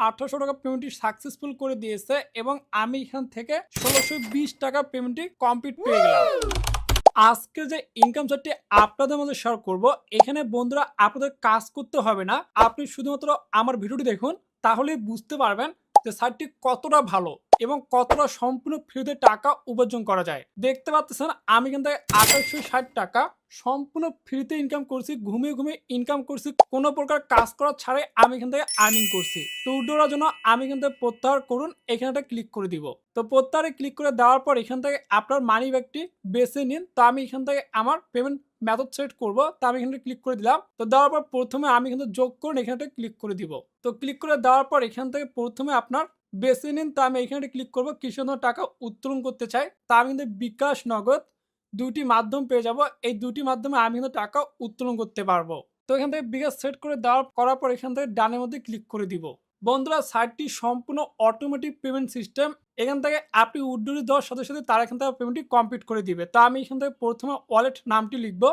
1800 টাকা পেমেন্টটি সাকসেসফুল করে দিয়েছে এবং আমি এখান থেকে 1620 টাকা পেমেন্টটি কমপ্লিট পেয়ে গেলাম। আজকে যে ইনকাম চার্টটি আপনাদের মধ্যে শেয়ার করব, এখানে বন্ধুরা আপনাদের কাজ করতে হবে না। আপনি শুধুমাত্র আমার ভিডিওটি দেখুন, তাহলেই বুঝতে পারবেন যে সাইটটি কতটা ভালো এবং কতটা সম্পূর্ণ ফ্রিতে টাকা উপার্জন করা যায়। দেখতে পাচ্ছেন আমি কিন্তু 2860 টাকা সম্পূর্ণ ফ্রিতে ইনকাম করছি, ঘুমিয়ে ঘুমিয়ে ইনকাম করছি, কোনো প্রকার কাজ করা ছাড়াই আমি এখান থেকে আর্নিং করছি। তো উইথড্রর জন্য আমি কিন্তু প্রত্যাহার করুন এখানটা ক্লিক করে দিব। তো প্রত্যাহারে ক্লিক করে দেওয়ার পর এখান থেকে আপনার মানি ব্যাগটি বেছে নিন। তো আমি এখান থেকে আমার পেমেন্ট মেথড সেট করব, তো আমি এখানে ক্লিক করে দিলাম। তো দেওয়ার পর প্রথমে আমি কিন্তু যোগ করুন এখানটা ক্লিক করে দিব। তো ক্লিক করে দেওয়ার পর এখান থেকে প্রথমে আপনার বেছে নিন। তো আমি এখানে ক্লিক করব কিসের জন্য টাকা উত্তোলন করতে চাই। তা আমি কিন্তু বিকাশ, নগদ দুটি মাধ্যম পেয়ে যাব। এই দুটি মাধ্যমে আমি কিন্তু টাকা উত্তোলন করতে পারবো। তো এখান থেকে বিকাশ সেট করে করার পর এখান থেকে ডানের মধ্যে ক্লিক করে দিব। বন্ধুরা সাইটটি সম্পূর্ণ অটোমেটিক পেমেন্ট সিস্টেম। এখান থেকে আপনি উইথড্র দেওয়ার সাথে সাথে তারা এখান থেকে পেমেন্টটি কমপ্লিট করে দিবে। তো আমি এখান থেকে প্রথমে ওয়ালেট নামটি লিখব।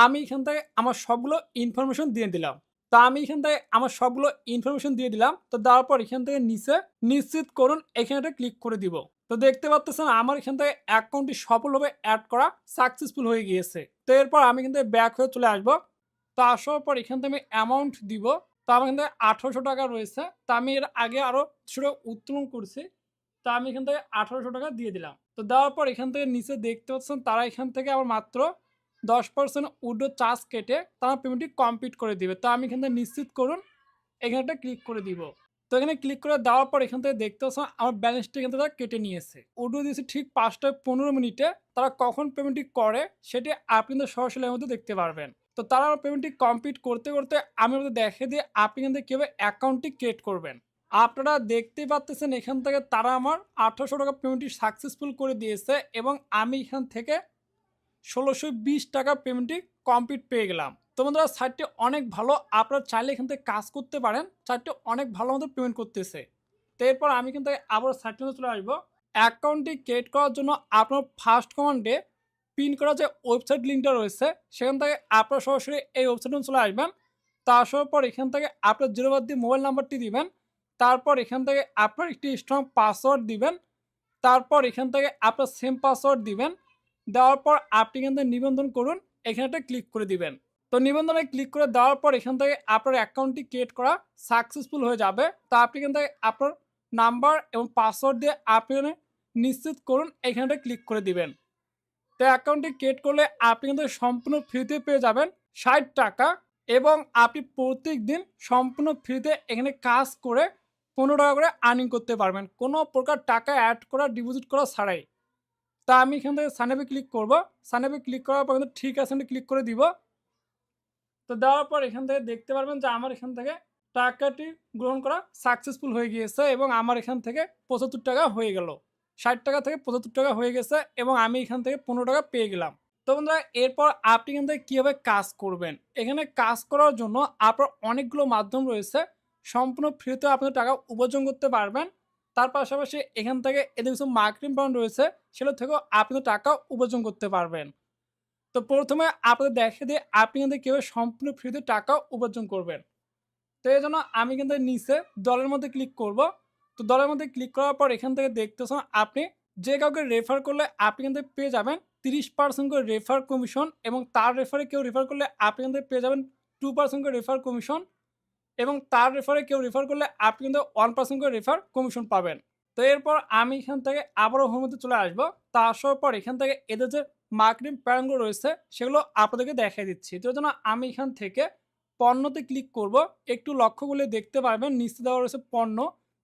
আমি এখান থেকে আমার সবগুলো ইনফরমেশন দিয়ে দিলাম। তো আমি এখান থেকে আমার সবগুলো ইনফরমেশন দিয়ে দিলাম। তো দেওয়ার পর এখান থেকে নিচে নিশ্চিত করুন এখানে ক্লিক করে দিব। তো দেখতে পাচ্ছেন আমার এখান থেকে অ্যাকাউন্টটি সফলভাবে অ্যাড করা সাকসেসফুল হয়ে গিয়েছে। তো এরপর আমি কিন্তু ব্যাক হয়ে চলে আসবো। তো আসার পর এখান থেকে আমি অ্যামাউন্ট দিব। তো আমার এখান থেকে 1800 টাকা রয়েছে। তো আমি এর আগে আরও কিছুটা উত্তোলন করছি। তো আমি এখান থেকে 1800 টাকা দিয়ে দিলাম। তো দেওয়ার পর এখান থেকে নিচে দেখতে পাচ্ছেন তারা এখান থেকে আমার মাত্র 10% উইথড্র চার্জ কেটে তারা পেমেন্টটি কমপ্লিট করে দিবে। তো আমি এখান থেকে নিশ্চিত করুন এখানটা ক্লিক করে দিব। তো এখানে ক্লিক করে দেওয়ার পর এখান থেকে দেখতে পাচ্ছেন আমার ব্যালেন্সটি এখান থেকে তারা কেটে নিয়েছে। উইথড্র দিয়েছে ঠিক 5:15 তারা কখন পেমেন্টটি করে সেটি আপনি কিন্তু সরাসরি এর মধ্যে দেখতে পারবেন। তো তারা আমার পেমেন্টটি কমপ্লিট করতে করতে আমি আপনাদের দেখিয়ে দিয়ে আপনি কিন্তু কীভাবে অ্যাকাউন্টটি ক্রিয়েট করবেন। আপনারা দেখতেই পাচ্ছেন এখান থেকে তারা আমার 1800 টাকা পেমেন্টটি সাকসেসফুল করে দিয়েছে এবং আমি এখান থেকে 1620 টাকা পেমেন্টটি কমপ্লিট পেয়ে গেলাম। তো বন্ধুরা সাইটটি অনেক ভালো, আপনারা চাইলে এখান থেকে কাজ করতে পারেন। সাইটটি অনেক ভালো মতো পেমেন্ট করতেছে। তো এরপর আমি কিন্তু আবার সাইটটি চলে আসবো। অ্যাকাউন্টটি ক্রিয়েট করার জন্য আপনার ফার্স্ট কমান্ডে পিন করা যে ওয়েবসাইট লিঙ্কটা রয়েছে সেখান থেকে আপনারা সরাসরি এই ওয়েবসাইটে চলে আসবেন। তা আসার পর এখান থেকে আপনার 0 দিয়ে মোবাইল নাম্বারটি দিবেন। তারপর এখান থেকে আপনার একটি স্ট্রং পাসওয়ার্ড দিবেন। তারপর এখান থেকে আপনার সেম পাসওয়ার্ড দিবেন। দেওয়ার পর আপনি এখান থেকে নিবন্ধন করুন এখানটা ক্লিক করে দিবেন। তো নিবন্ধনে ক্লিক করে দেওয়ার পর এখান থেকে আপনার অ্যাকাউন্টটি ক্রিয়েট করা সাকসেসফুল হয়ে যাবে। তো আপনি এখান থেকে আপনার নাম্বার এবং পাসওয়ার্ড দিয়ে আপনি নিশ্চিত করুন এখানটা ক্লিক করে দিবেন। তো অ্যাকাউন্টটি ক্রিয়েট করলে আপনি কিন্তু সম্পূর্ণ ফ্রিতে পেয়ে যাবেন 60 টাকা এবং আপনি প্রত্যেক দিন সম্পূর্ণ ফ্রিতে এখানে কাজ করে 15 টাকা করে আর্নিং করতে পারবেন, কোনো প্রকার টাকা অ্যাড করা ডিপোজিট করা ছাড়াই। তা আমি এখান থেকে সাইন আপে ক্লিক করব। সাইন আপে ক্লিক করার পর কিন্তু ঠিক আছে ক্লিক করে দিব। তো দেওয়ার পর এখান থেকে দেখতে পারবেন যে আমার এখান থেকে টাকাটি গ্রহণ করা সাকসেসফুল হয়ে গিয়েছে এবং আমার এখান থেকে 75 টাকা হয়ে গেল। 60 টাকা থেকে 75 টাকা হয়ে গেছে এবং আমি এখান থেকে 15 টাকা পেয়ে গেলাম। তো বন্ধুরা এরপর আপনি এখান থেকে কীভাবে কাজ করবেন, এখানে কাজ করার জন্য আপনার অনেকগুলো মাধ্যম রয়েছে। সম্পূর্ণ ফ্রিতে আপনি টাকা উপার্জন করতে পারবেন। তার পাশাপাশি এখান থেকে এদের কিছু মার্কেটিং প্ল্যান রয়েছে, সেগুলো থেকেও আপনি টাকা উপার্জন করতে পারবেন। তো প্রথমে আপনাদের দেখে দিয়ে আপনি কিন্তু কীভাবে সম্পূর্ণ ফ্রিতে টাকা উপার্জন করবেন। তো এই জন্য আমি কিন্তু নিচে দলের মধ্যে ক্লিক করব। তো দলের মধ্যে ক্লিক করার পর এখান থেকে দেখতেছেন আপনি যে কাউকে রেফার করলে আপনি কিন্তু পেয়ে যাবেন 30% করে রেফার কমিশন এবং তার রেফারে কেউ রেফার করলে আপনি কিন্তু পেয়ে যাবেন 2% করে রেফার কমিশন এবং তার রেফারে কেউ রেফার করলে আপনি কিন্তু 1% করে রেফার কমিশন পাবেন। তো এরপর আমি এখান থেকে আবারও হোমতে চলে আসবো। তা আসার পর এখান থেকে এদের যে মার্কেটিং প্ল্যানগুলো রয়েছে সেগুলো আপনাদেরকে দেখিয়ে দিচ্ছি। তো জন্য আমি এখান থেকে পণ্যতে ক্লিক করব। একটু লক্ষ্য করলে দেখতে পারবেন নিচে দেওয়া রয়েছে পণ্য।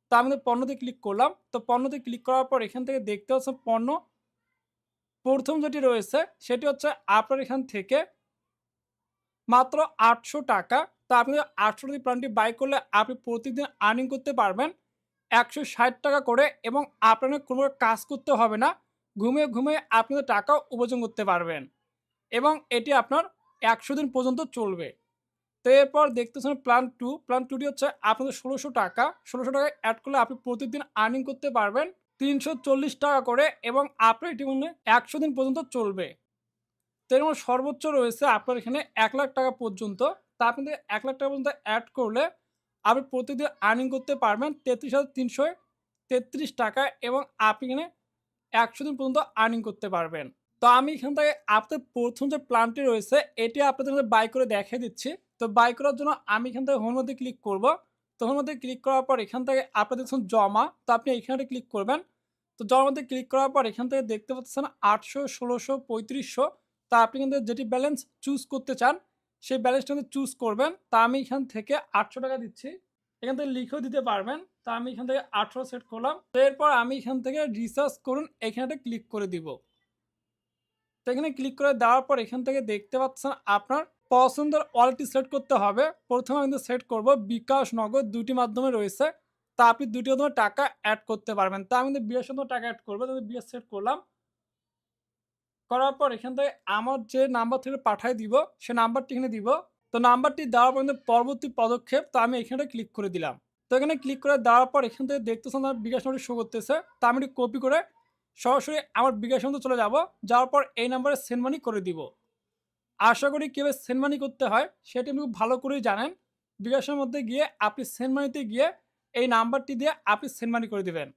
তো আমি পণ্যতে ক্লিক করলাম। তো পণ্যতে ক্লিক করার পর এখান থেকে দেখতে পাচ্ছেন পণ্য প্রথম যেটি রয়েছে সেটি হচ্ছে আপনার এখান থেকে মাত্র 800 টাকা। তো আপনি 800 দিয়ে প্ল্যানটি বাই করলে আপনি প্রতিদিন আর্নিং করতে পারবেন 160 টাকা করে এবং আপনার কোনো কাজ করতে হবে না। ঘুমিয়ে ঘুমিয়ে আপনি টাকা উপার্জন করতে পারবেন এবং এটি আপনার 100 দিন পর্যন্ত চলবে। তো এরপর দেখতেছেন প্ল্যান 2। প্ল্যান 2টি হচ্ছে আপনাদের 1600 টাকা। 1600 টাকা অ্যাড করলে আপনি প্রতিদিন আর্নিং করতে পারবেন 340 টাকা করে এবং আপনার এটি 100 দিন পর্যন্ত চলবে। তো এর মধ্যে সর্বোচ্চ রয়েছে আপনার এখানে 1 লাখ টাকা পর্যন্ত। তা আপনি 1 লাখ টাকা পর্যন্ত অ্যাড করলে আপনি প্রতিদিন আর্নিং করতে পারবেন 33,333 টাকা এবং আপনি এখানে 100 দিন পর্যন্ত আর্নিং করতে পারবেন। তো আমি এখান থেকে আপনাদের প্রথম যে প্ল্যানটি রয়েছে এটি আপনাদের মধ্যে বাই করে দেখিয়ে দিচ্ছি। তো বাই করার জন্য আমি এখান থেকে হোমের মধ্যে ক্লিক করব। তো হোমের মধ্যে ক্লিক করার পর এখান থেকে আপনারা দেখছেন জমা। তো আপনি এখানে ক্লিক করবেন। তো জমার মধ্যে ক্লিক করার পর এখান থেকে দেখতে পাচ্ছেন 800, 1600, 3500। তা আপনি কিন্তু যেটি ব্যালেন্স চুজ করতে চান সেই ব্যালেন্সটা কিন্তু চুজ করবেন। তা আমি এখান থেকে 800 টাকা দিচ্ছি। এখান থেকে লিখেও দিতে পারবেন। তো আমি এখান থেকে 18 সেট করলাম। তো এরপর আমি এখান থেকে রিসার্চ করুন এখানে ক্লিক করে দিব। তো এখানে ক্লিক করে দেওয়ার পর এখান থেকে দেখতে পাচ্ছেন আপনার পছন্দের ওয়ালেটটি সিলেক্ট করতে হবে। প্রথমে আমি সেট করব বিকাশ, নগদ দুটি মাধ্যমে রয়েছে। তা আপনি দুটি মাধ্যমে টাকা অ্যাড করতে পারবেন। তা আমি বিকাশ মাধ্যমে টাকা অ্যাড করবো। তো বিকাশ সেট করলাম। করার পর এখান থেকে আমার যে নাম্বার থেকে পাঠিয়ে দিব সে নাম্বারটি এখানে দিব। তো নাম্বারটি দেওয়ার পর পরবর্তী পদক্ষেপ তো আমি এখানে ক্লিক করে দিলাম। তো এখানে ক্লিক করে দেওয়ার পর এখান থেকে দেখতেছেন আমার বিকাশ নম্বরটি শো করতেছে। তা আমি কপি করে সরাসরি আমার বিকাশ নম্বরে চলে যাব। যাওয়ার পর এই নাম্বারে সেন্ড মানি করে দিব। আশা করি কীভাবে সেন্ড মানি করতে হয় সেটি আপনি খুব ভালো করেই জানেন। বিকাশের মধ্যে গিয়ে আপনি সেন্ড মানিতে গিয়ে এই নাম্বারটি দিয়ে আপনি সেন্ড মানি করে দিবেন।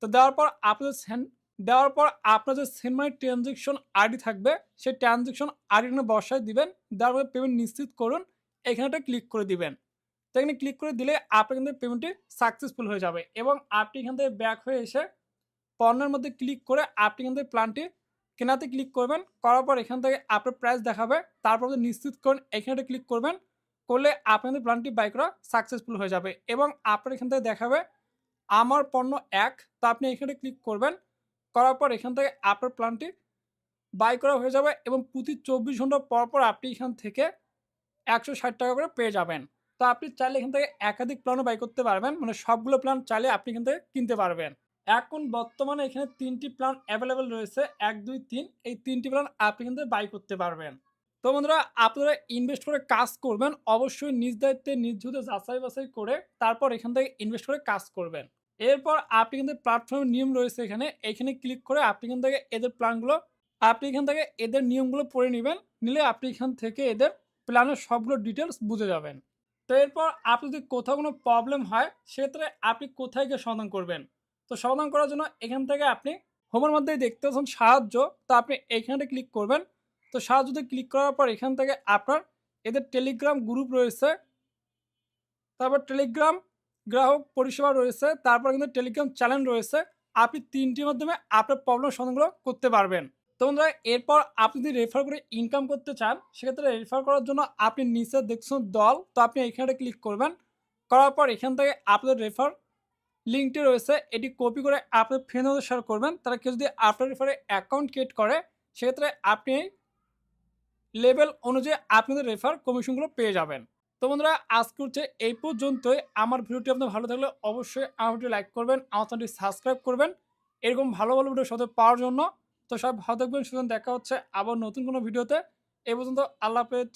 তো দেওয়ার পর আপনার যে সেন্ড মানি ট্রানজ্যাকশন আইডি থাকবে সেই ট্রানজ্যাকশন আইডি এখানে বসায় দিবেন। দেওয়ার পরে পেমেন্ট নিশ্চিত করুন এখানেটা ক্লিক করে দিবেন। তো এখানে ক্লিক করে দিলে আপনার কিন্তু পেমেন্টটি সাকসেসফুল হয়ে যাবে এবং আপনি এখান থেকে ব্যাক হয়ে এসে পণ্যের মধ্যে ক্লিক করে আপনি কিন্তু প্ল্যানটি কেনাতে ক্লিক করবেন। করার পর এখান থেকে আপনার প্রাইস দেখাবে। তারপর নিশ্চিত করুন এখানে ক্লিক করবেন। করলে আপনাদের প্ল্যানটি বাই করা সাকসেসফুল হয়ে যাবে এবং আপনার এখান থেকে দেখাবে আমার পণ্য 1। তো আপনি এখানে ক্লিক করবেন। করার পর এখান থেকে আপনার প্ল্যানটি বাই করা হয়ে যাবে এবং প্রতি 24 ঘন্টা পর পর আপনি এখান থেকে 160 টাকা করে পেয়ে যাবেন। তো আপনি চাইলে এখান থেকে একাধিক প্ল্যানও বাই করতে পারবেন। মানে সবগুলো প্ল্যান চাইলে আপনি এখান থেকে কিনতে পারবেন। এখন বর্তমানে এখানে 3টি প্ল্যান অ্যাভেলেবেল রয়েছে 1, 2, 3 এই 3টি প্ল্যান আপনি কিন্তু বাই করতে পারবেন। তো বন্ধুরা আপনারা ইনভেস্ট করে কাজ করবেন অবশ্যই নিজ দায়িত্বে নিজ ঝুঁকে যাচাই বাছাই করে তারপর এখান থেকে ইনভেস্ট করে কাজ করবেন। এরপর আপনি কিন্তু প্ল্যাটফর্মের নিয়ম রয়েছে এখানে ক্লিক করে আপনি এখান থেকে এদের নিয়মগুলো পড়ে নেবেন। নিলে আপনি এখান থেকে এদের প্ল্যানের সবগুলো ডিটেলস বুঝে যাবেন। তো এরপর আপনি যদি কোথাও কোনো প্রবলেম হয় সেক্ষেত্রে আপনি কোথায় গিয়ে সমাধান করবেন। তো সমাধান করার জন্য এখান থেকে আপনি হোমের মধ্যেই দেখতে পাচ্ছেন সাহায্য। তো আপনি এইখানে ক্লিক করবেন। তো সাহায্যতে ক্লিক করার পর এখান থেকে আপনার এদের টেলিগ্রাম গ্রুপ রয়েছে। তারপর টেলিগ্রাম গ্রাহক পরিষেবা রয়েছে। তারপর কিন্তু টেলিগ্রাম চ্যানেল রয়েছে। আপনি 3টির মাধ্যমে আপনার প্রবলেম সমাধানগুলো করতে পারবেন। তো বন্ধুরা এরপর আপনি যদি রেফার করে ইনকাম করতে চান সেক্ষেত্রে রেফার করার জন্য আপনি নিচে দেখছেন দল। তো আপনি এখানে ক্লিক করবেন। করার পর এখান থেকে আপনাদের রেফার লিঙ্কটি রয়েছে এটি কপি করে আপনার ফ্রেন্ডদের শেয়ার করবেন। তারা কেউ যদি আপনার রেফারে অ্যাকাউন্ট ক্রিয়েট করে সেক্ষেত্রে আপনি লেভেল অনুযায়ী আপনাদের রেফার কমিশনগুলো পেয়ে যাবেন। তো বন্ধুরা আজকে হচ্ছে এই পর্যন্তই। আমার ভিডিওটি আপনার ভালো থাকলে অবশ্যই আমার ভিডিও লাইক করবেন, আমার চ্যানেলটি সাবস্ক্রাইব করবেন এরকম ভালো ভালো ভিডিও সাথে পাওয়ার জন্য। তো সব ভালো থাকবেন, সুতরাং দেখা হচ্ছে আবার নতুন কোনো ভিডিওতে। এই পর্যন্ত আল্লাহ হাফেজ।